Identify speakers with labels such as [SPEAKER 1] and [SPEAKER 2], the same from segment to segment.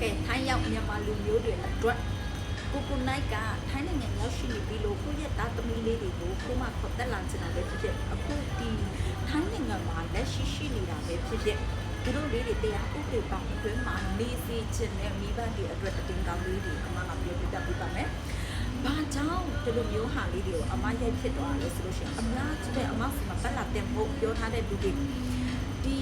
[SPEAKER 1] ကဲထိုင်းရောက်မြန်မာလူမျိုးတွေအတွက်ကိုနိုင်ကထိုင်းနိုင်ငံရောက်ရှိနေပြီလို့ကိုရဲ့သားသမီးလေးတွေကိုကိုမခေါ်တက်လာချင်တာပဲဖြစ်ဖြစ်အခုဒီထိုင်းနိုင်ငံမှာလက်ရှိနေတာပဲဖြစ်ဖြစ်သူတို့လေးတွေတရားဥပဒေပေါင်းအတွင်းမှာနေစီခြင်းနဲ့မိဘတွေအတွက်အတင်းကောင်းလေးတွေအမှန်ကပြောပြတတ်ပြပါမယ်။ဘာကြောင့်ဒီလိုမျိုးဟာလေးတွေကိုအမရိုက်ဖြစ်သွားလဲဆိုလို့ရှိရင်အများကြီးပဲအမစီမှာပတ်လာတဲ့ဖို့ပြောထားတဲ့လူတွေဒီ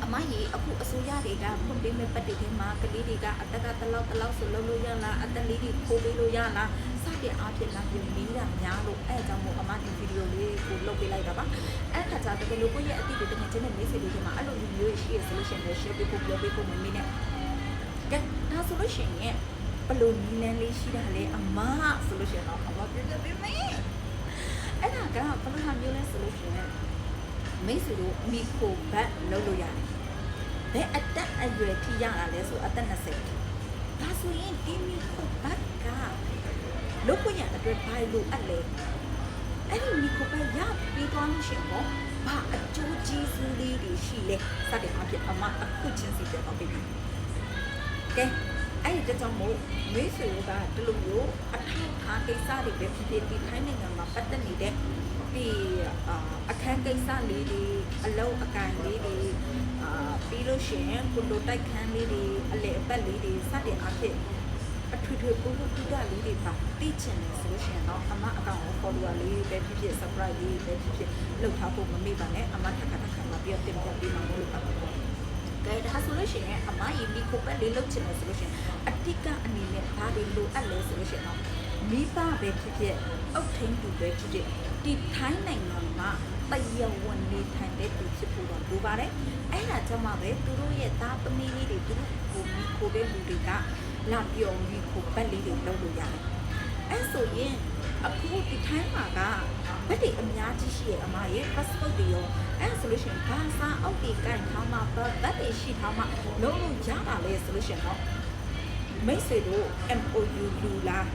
[SPEAKER 1] အမကြီးအခုအစိုးရတွေကဖွင့်ပေးမဲ့ပတ်တွေမှာကလေးတွေကအတက်ကတလောက်ဆိုလုံးလို့ရလားအသက်လေးတွေခိုးပေးလို့ရလားစတဲ့အားဖြင့်လာပြီးမိတာများလို့အဲအကြောင်းမို့အမဒီဗီဒီယိုလေးကိုလုပ်ပေးလိုက်တာပါအဲ့ခါကျတကယ်လို့ကိုယ့်ရဲ့အတိတ်တွေတကယ်ချင်းနဲ့မိတ်ဆွေတွေမှာအဲ့လိုမျိုးရှိရဆိုလို့ရှိရင်လည်း share ပေးဖို့ပြောပေးဖို့မမေ့နဲ့ကဲဒါဆိုလို့ရှိရင်ဘလို့နီးလန်းလေးရှိတာလေအမဆိုလို့ရှိရင်တော့အမပြပြပေးမယ်အဲ့ဒါကဘလို့ဟာမျိုးလဲဆိုလို့ရှိရင်မိတ်ဆွေတို့မိခိုဘတ်လုပ်လို့ရတယ်ဘယ်အတက်အရွယ်ထိရတာလဲဆိုအသက်20ဒါဆိုရင်ဒီမိခိုဘတ်ကလုတ်ခွင့်ရအတွက်ဘာလို့အပ်လဲအဲ့ဒီမိခိုဘတ်ရပြီးသွားလို့ရှိရင်ပေါ့ဘာအကျိုးကျေးဇူးလေးတွေရှိလဲစတဲ့အဖြစ်အမအခုချင်းစီပြောပေးမယ်ကဲအဲ့ဒီကြောင့်မို့မိတ်ဆွေတို့ကဒီလိုမျိုးအထောက်ထားကိစ္စတွေပဲဖြစ်ဖြစ်ဒီထိုင်းနိုင်ငံမှာပတ်သက်နေတဲ့ဒီအခန်းကိစ္စလေးတွေအလုံးအကိုင်လေးတွေပြီးလို့ရှိရင်ကိုလိုတိုက်ခန်းလေးတွေအလေအပတ်လေးတွေစတဲ့အဖြစ်အထွေထွေပို့ပို့ပြတာလေးတွေပါသိချင်တယ်ဆိုလို့ရှိရင်တော့အမအကောင့်ကို follower လေးပဲဖြစ်ဖြစ် subscribe လေးပဲဖြစ်ဖြစ်လုပ်ထားဖို့မမေ့ပါနဲ့အမထပ်ခါမှာပြီးတော့တင်ပြပေးမှာမဟုတ်ပါဘူးကဲဒါဆိုလို့ရှိရင်အမရေဒီကိုပဲလေးလုပ်ချင်တယ်ဆိုလို့ရှိရင်အတိကအနေနဲ့ဘာတွေလိုအပ်လဲဆိုလို့ရှိရင်တော့မိဘပဲဖြစ်ဖြစ်အုတ်ထင်းတူပဲဖြစ်ဖြစ်ဒီထိုင်းနိုင်ငံမှာတရားဝင်နေထိုင်တဲ့သူဖြစ်ဖို့တော့လိုပါတယ်အဲ့ဒါကြောင့်မှပဲသူတို့ရဲ့သားသမီးလေးတွေသူတို့ကိုမိခိုတဲ့လူတွေကလာပြောမိခိုပတ်လေးတွေလုပ်လို့ရတယ်အဲ့ဆိုရင်အခုဒီထိုင်းမှာကဗတ်တွေအများကြီးရှိရဲ့အမရဲ့ passport တွေရောအဲ့ဆိုလို့ရှိရင်ဘာသာအောက်ဒီကိုင်ထားမှာဗတ်တွေရှိထားမှာလုံးလုံးရတာလေဆိုလို့ရှိရင်တော့မိတ်ဆွေတို့ MOU လူလား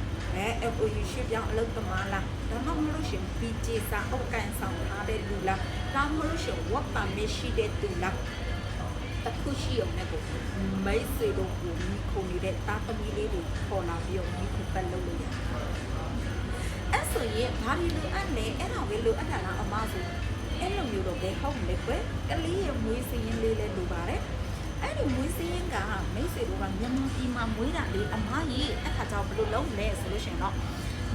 [SPEAKER 1] MOU ရှိပြောင်းအလုပ်သမားလားဒါမှမဟုတ်လို့ရှင် PJ စာအုပ်ကန်ဆောင်ထားတဲ့လူလားဒါမှမဟုတ်လို့ရှင် work permit ရှိတဲ့သူလားတခုရှိရုံနဲ့ကိုမိတ်ဆွေတို့ကိုမိခုံနေတဲ့တာသမီလေးတွေခေါ်လာပြီးတော့မိခုပတ်လုပ်လို့ရတယ်အဲ့ဆိုရင်ဘာလို့လိုအပ်လဲအဲ့ဒါပဲလိုအပ်တာလားအမဆိုအဲ့လိုမျိုးတော့ဘယ်ဟုတ်မလဲကွယ်ကလေးရဲ့မွေးစင်းလေးလဲလိုပါတယ်အဲ့ဒီမွေးစင်းကမိတ်ဆွေတို့ကမြန်မာပြည်မှာမွေးတာလေအမကြီးအခါကြောင့်ဘယ်လိုလုပ်လဲဆိုလို့ရှင်တော့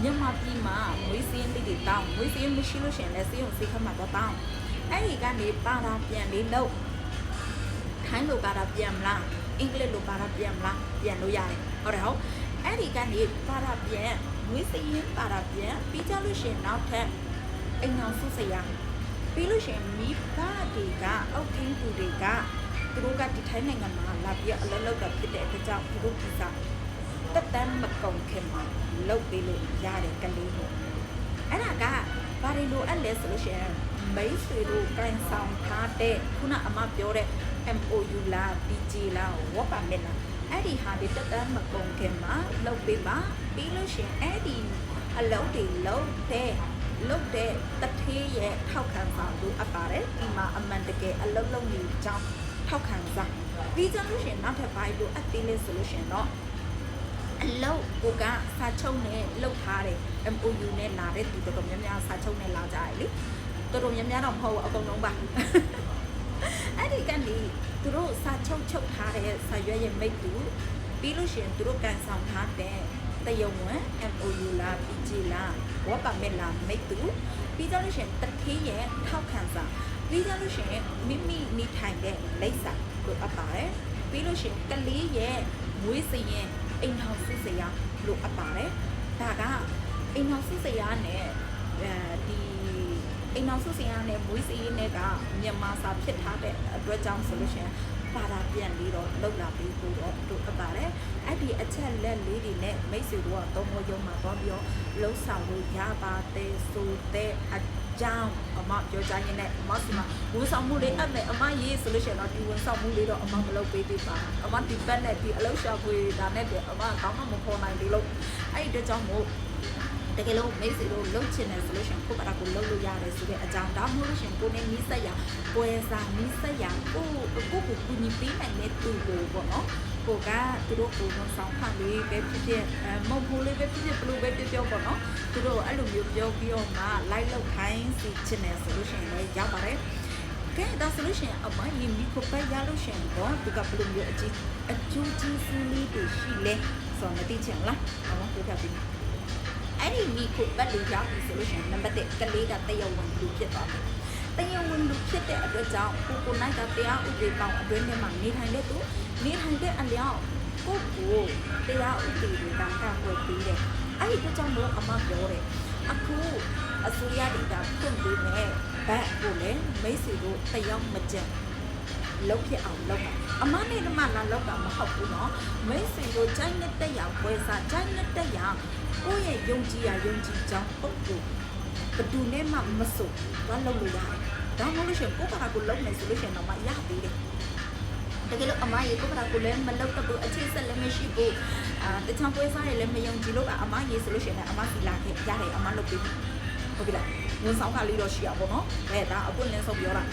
[SPEAKER 1] မြန်မာပြည်မှာမွေးစင်းလေးတွေတောင်းမွေးစင်းမရှိလို့ရှင်လဲစေးုံစေးခတ်မှာတော့တောင်းအဲ့ဒီကနေပါတာပြန်လေးလို့ထိုင်းလိုပါတာပြန်မလားအင်္ဂလိပ်လိုပါတာပြန်မလားပြန်လို့ရတယ်ဟုတ်တယ်ဟုတ်အဲ့ဒီကနေပါတာပြန်မွေးစင်းပါတာပြန်ပြီးကြလို့ရှင်နောက်ထပ်အိမ်အောင်စုစရာပြီးလို့ရှင်မိဘတွေကအောက်ထင်းသူတွေကသူတို့ကဒီထိုင်းနိုင်ငံမှာလာပြီးအလုပ်လုပ်တာဖြစ်တဲ့အတွက်ကြောင့်သူတို့ဒီစားတက်တမ်းမကုန်ခင်မှာလုပ်ပေးလို့ရတယ်ကလေးတို့အဲ့ဒါကဘာတွေလိုအပ်လဲဆိုလို့ရှိရင်မိတ်ဆွေတို့ကန်ဆောင်ထားတဲ့ခုနအမပြောတဲ့ MOU လား PG လား work permit လားအဲ့ဒီဟာတွေတက်တမ်းမကုန်ခင်မှာလုပ်ပေးပါပြီးလို့ရှိရင်အဲ့ဒီအလုပ်တွေလုပ်တဲ့တထေးရဲ့ထောက်ခံစာလိုအပ်ပါတယ်ဒီမှာအမှန်တကယ်အလုပ်လုပ်နေကြောင်းထောက်ခံစာပြီးကြလို့ရှိရင်နောက်ထပ်ဘာလို့အသေးလဲဆိုလို့ရှိရင်တော့အလုပ်ကိုကစာချုပ်နဲ့လုပ်ထားတယ် MOU နဲ့လာတဲ့သူတော်တော်များများစာချုပ်နဲ့လာကြတယ်လေတော်တော်များများတော့မဟုတ်ဘူးအကုန်လုံးပါအဲ့ဒီကနေသူတို့စာချုပ်ထားတဲ့စာရွက်ရဲ့မိတ်တူပြီးလို့ရှိရင်သူတို့ကန်ဆောင်ထားတဲ့တယုံဝင် MOU လား PG လား work permit လားမိတ်တူပြီးကြလို့ရှိရင်တထေးရဲ့ထောက်ခံစာပြီးကြလို့ရှိရင်မိမိနေထိုင်တဲ့လိပ်စာလိုအပ်ပါတယ်ပြီးလို့ရှိရင်ကလေးရဲ့မွေးစရင်အိမ်ထောင်စုစရာလိုအပ်ပါတယ်ဒါကအိမ်ထောင်စုစရာနဲ့ဒီအိမ်ထောင်စုစရာနဲ့မွေးစရင်နဲ့ကမြန်မာစာဖြစ်ထားတဲ့အတွက်ကြောင့်ဆိုလို့ရှိရင်ပါတာပြန်ပြီးတော့လောက်လာပြီးတော့တို့အပ်ပါတယ်အဲ့ဒီအချက်လက်လေးတွေနဲ့မိတ်ဆွေတို့ကတော့မယုံမှာတော့ပြီးတော့လှုပ်ဆောင်လို့ရပါတယ်ဆိုတဲ့အကြောင်းအမပြောကြရင်လည်းအမစီမှာဝန်ဆောင်မှုလေးအပ်မယ်အမရေးဆိုလို့ရှိရင်တော့ဒီဝန်ဆောင်မှုလေးတော့အမမလုပ်ပေးသေးပါအမဒီဘက်နဲ့ဒီအလုပ်ရှာဖွေဒါနဲ့တည်းအမကောင်းမှမဖော်နိုင်ဘူးလို့အဲ့ဒီအတွက်ကြောင့်မို့တကယ်လို့မိတ်ဆွေတို့လှုပ်ချင်တယ်ဆိုလို့ရှိရင်ကိုယ့်ဘာသာကိုလှုပ်လို့ရတယ်ဆိုတဲ့အကြောင်းဒါမှမဟုတ်လို့ရှိရင်ကိုယ်နဲ့နီးစပ်ရပွဲစားနီးစပ်ရကိုကူညီပေးနိုင်တဲ့သူကိုပေါ့နော် ကိုကသူတို့ကိုဝန်ဆောင်ခလေးပဲဖြစ်ဖြစ်မုံဖိုးလေးပဲဖြစ်ဖြစ်ဘလို့ပဲပြောပေါ့နော်သူတို့အဲ့လိုမျိုးပြောပြီးတော့မှလိုက်လောက်ခိုင်းစီချင်တယ်ဆိုလို့ရှိရင်လည်းရပါတယ်ကဲဒါဆိုလို့ရှိရင်အမရင်မိကိုပဲရလို့ရှိရင်တော့သူကဘလို့မျိုးအကျိုးကြီးစူးလေးတွေရှိလဲဆိုတော့မသိချင်လားအမပြောပြပေးအဲ့ဒီမိကိုပဲလေးရပြီဆိုလို့ရှိရင်နံပါတ်1ကလေးကတရဝန်လူဖြစ်သွားတယ်တရားဝင်လူဖြစ်တဲ့အတွက်ကြောင့်ကိုနိုင်ကတရားဥပဒေပေါင်းအတွင်းထဲမှာနေထိုင်တဲ့သူနေထိုင်တဲ့အလျောက်ကိုတရားဥပဒေတွေကကန့်ကွက်ပေးတယ်အဲ့ဒီအတွက်ကြောင့်လို့အမပြောတယ်အခုအစိုးရတွေကဖွင့်ပေးမယ်ဘတ်ကိုလည်းမိတ်ဆွေတို့တယောက်မကြက်လောက်ဖြစ်အောင်လုပ်ပါအမနဲ့မှလာလောက်တာမဟုတ်ဘူးနော်မိတ်ဆွေတို့ကြိုက်တဲ့ရောက်ပွဲစားကြိုက်တဲ့ရောက်ကိုယ့်ရဲ့ယုံကြည်ကြောင်းပုဂ္ဂိုလ်ဘယ်သူနဲ့မှမဆိုတော့လုပ်လို့ရတယ်ဒါမှမဟုတ်လို့ရှိရင်ကိုယ့်ဘာသာကိုလုပ်နေဆိုလို့ရှိရင်တော့မရသေးတယ်တကယ်လို့အမရေကိုယ့်ဘာသာကိုလည်းမလုပ်တော့ဘူးအခြေဆက်လည်းမရှိဘူးတခြားပွဲစားတွေလည်းမယုံကြည်လို့ကအမရေဆိုလို့ရှိရင်အမစီလာခဲ့ရတယ်အမလုပ်ပြီးဟုတ်ပြီလားဝန်ဆောင်ခလေးတော့ရှိရပါတော့ဒါအပွင့်လင်းဆုံးပြောတာ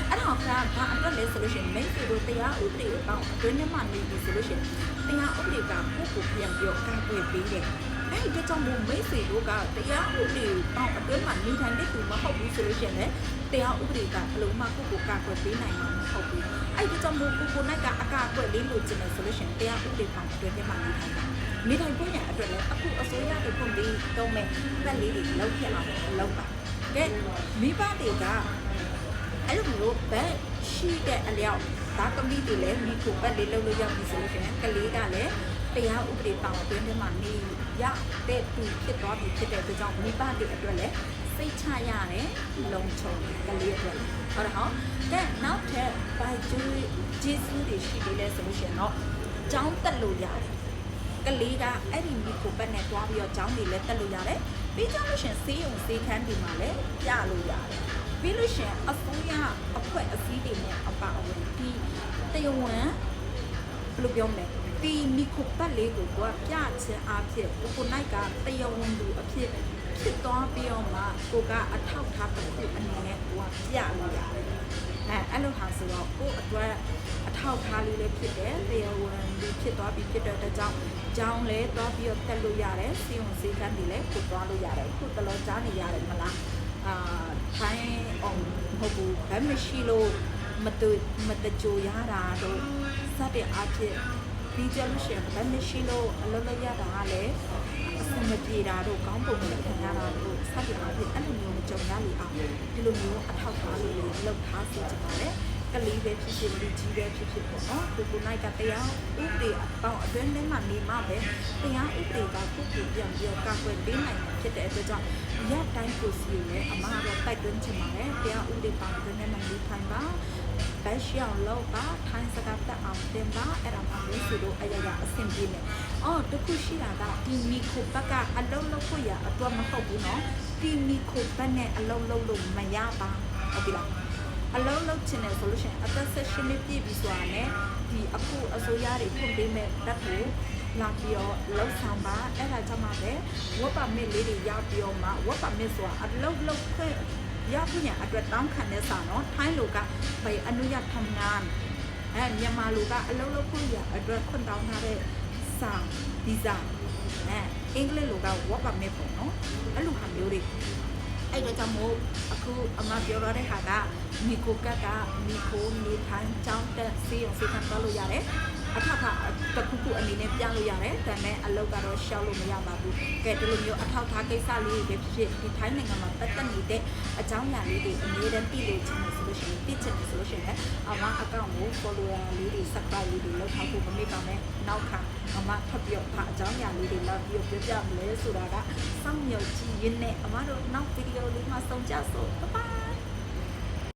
[SPEAKER 1] အဲ့တော့ဘာအတွက်လဲဆိုလို့ရှိရင်မိတ်ဆွေတို့တရားဥပဒေကိုပေါ့အတွင်းထဲမှာနေပြီဆိုလို့ရှိရင်တရားဥပဒေကကိုယ့်ကိုပြန်ပြောကာကွယ်ပေးတယ်အဲ့ဒီကြောင့်မို့မိတ်ဆွေတို့ကတရားဥပဒေပေါင်းအတွင်းမှာနေထိုင်တဲ့သူမဟုတ်ဘူးဆိုလို့ရှိရင်လည်းတရားဥပဒေကဘယ်လိုမှကိုယ့်ကိုကာကွယ်ပေးနိုင်မှာမဟုတ်ဘူးအဲ့ဒီကြောင့်မို့ကိုနိုင်ကအကာအကွက်လေးလိုချင်တယ်ဆိုလို့ရှိရင်တရားဥပဒေပေါင်းအတွင်းထဲမှာနေထိုင်ဖို့ရအတွက်လည်းအခုအစိုးရတွေပုံပြီးတော့မဲ့သက်လေးတွေလောက်ဖြစ်အောင်လုပ်ပါကဲမိဘတွေကအဲ့လိုမျိုးဘက်ရှိတဲ့အလျောက်ဒါကမိတွေလည်းမိကိုဘက်လေးလုပ်လို့ရပြီဆိုလို့ရှိရင်ကလေးကလည်းတရားဥပဒေပေါင်းအတွင်းထဲမှာနေရတဲ့သူဖြစ်သွားပြီဖြစ်တဲ့အတွက်ကြောင့်မိဘတွေအတွက်လည်းစိတ်ချရတယ်လုံခြုံကလေးအတွက်ဟုတ်တယ်ဟောကဲနောက်ထပ်ဘိုင်ကျူးဂျေဆုတွေရှိသေးလဲဆိုလို့ရှိရင်တော့ကျောင်းတက်လို့ရတယ်ကလေးကအဲ့ဒီမိကိုဘက်နဲ့တွားပြီးတော့ကျောင်းတွေလည်းတက်လို့ရတယ်ပြီးကြလို့ရှိရင်ဆေးရုံဆေးခန်းတွေမှာလည်းပြလို့ရတယ်ပြီးလို့ရှိရင်အစိုးရအဖွဲ့အစည်းတွေနဲ့အပါအဝင်ဒီတရားဝင်ဘယ်လိုပြောမလဲဒီမိခိုပတ်လေးကိုပြချင်အားဖြင့်ကိုနိုင်ကတရားဝင်သူအဖြစ်ဖြစ်သွားပြီးတော့မှကိုကအထောက်ထားတစ်ခုအနေနဲ့ကိုကပြလို့ရတယ်အဲ့လိုဟာဆိုတော့ကိုအတွက်အထောက်ထားလေးလည်းဖြစ်တယ်တရားဝင်သူဖြစ်သွားပြီးဖြစ်တဲ့အတွက်ကြောင့်ကျောင်းလည်းသွားပြီးတော့တက်လို့ရတယ်စီယုံစီကန်းတွေလည်းကိုသွားလို့ရတယ်ခုတလောကြားနေရတယ်မလားထိုင်းအောင်မဟုတ်ဘူးဘာမရှိလို့မတကြိုရတာတော့စတဲ့အားဖြင့်ပြီးကြလို့ရှိရင်ဘာမရှိလို့အလုပ်လုပ်ရတာကလည်းအဆင်မပြေတာတို့ကောင်းပုံနဲ့ခံရတာတို့စတဲ့အားဖြင့်အဲ့လိုမျိုးမကြုံရလေအောင်ဒီလိုမျိုးအထောက်ထားလေးတွေလုပ်ထားစေချင်ပါတယ်ကလေးပဲဖြစ်ဖြစ်လူကြီးပဲဖြစ်ဖြစ်ပေါ့နော်ကိုနိုင်ကတရားဥပဒေအပေါင်းအတွင်းထဲမှာနေမှပဲတရားဥပဒေကကိုပြန်ပြီးကာကွယ်ပေးနိုင်မှာဖြစ်တဲ့အတွက်ကြောင့်ရတိုင်းကိုစီနဲ့အမှားတော့တိုက်တွန်းချင်ပါတယ်တရားဥပဒေပေါင်းအတွင်းထဲမှာနေထိုင်ပါဘယ်ရှောင်းလောက်ပါထိုင်းစကားတက်အောင်တင်ပါအဲ့ဒါမှလည်းသူတို့အရာရာအဆင်ပြေနေတခုရှိတာကဒီမီခိုဘက်ကအလုံးလုံးဖို့ရအတွက်မဟုတ်ဘူးနော်ဒီမီခိုဘက်နဲ့အလုံးလုံးလို့မရပါဟုတ်ပြီလားအလုံးလုံးချင်တယ်ဆိုလို့ရှိရင်အသက်16နှစ်ပြည့်ပြီဆိုတာနဲ့ဒီအခုအစိုးရတွေဖွင့်ပေးမဲ့တက်ကိုလာပြီးတော့လောက်ဆောင်ပါအဲ့ဒါကြောင့်မှပဲဝတ်ပါမစ်လေးတွေရပြီးတော့မှဝတ်ပါမစ်ဆိုတာအလုံးလုံးခွင့်ရဖို့ရအတွက်တောင်းခံတဲ့စာနော်ထိုင်းလူကไปอนุญาตทำงานမြန်မာလူကအလုံးလုံးဖို့ရအတွက်ခွင့်တောင်းထားတဲ့စာဗီဇာအင်္ဂလိပ်လူကဝတ်ပါမစ်ပေါ့နော်အဲ့လိုဟာမျိုးတွေအဲ့ဒါကြောင့်မို့အခုအမပြောရတဲ့ဟာကမီကိုကမီကိုနေထိုင်ကျောင်းတက်စီအောင်စီခံသွားလို့ရတယ်အထောက်ထားတစ်ခုခုအနေနဲ့ပြလို့ရတယ်ဒါပေမဲ့အလုပ်ကတော့ရှောက်လို့မရပါဘူးကဲဒီလိုမျိုးအထောက်ထားကိစ္စလေးတွေဖြစ်ဒီထိုင်းနိုင်ငံမှာပတ်သက်နေတဲ့အကြောင်းအရာလေးတွေအမြဲတမ်းသိလို့ချင်တယ်ဆိုလို့ရှိရင်သိချင်တယ်ဆိုလို့ရှိရင်အမအကောင့်ကို follower လေးတွေ subscribe လေးတွေလုပ်ထားဖို့မမေ့ပါနဲ့နောက်ခါအမထပ်ပြီးတော့အကြောင်းအရာလေးတွေလာပြီးပြောပြမလဲဆိုတာကစောင့်မျှော်ကြည့်ရင်းနဲ့အမတို့နောက်ဗီဒီယိုလေးမှာဆုံကြစို့ bye bye